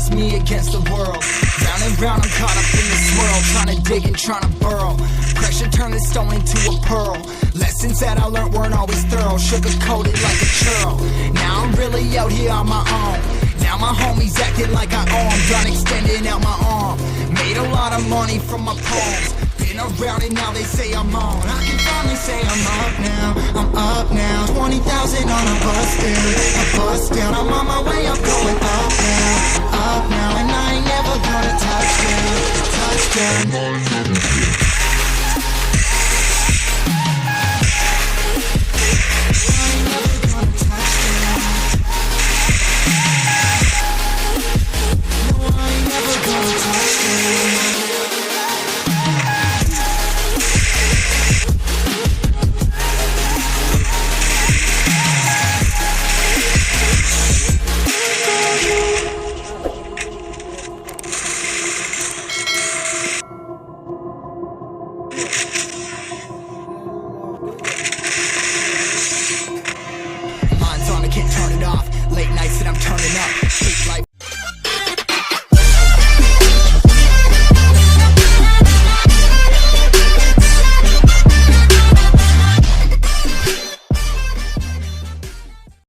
just me against the world. Round and round, I'm caught up in the swirl, trying to dig and trying to burrow. Pressure turned the stone into a pearl. Lessons that I learned weren't always thorough, sugar-coated like a churl. Now I'm really out here on my own. Now my homies acting like I owe 'em. Done extending out my arm. Made a lot of money from my poems. Been around and now they say I'm on. I can finally say I'm up now. I'm up now. 20,000 on a bus down. A bus down. I'm on my way up, going up now.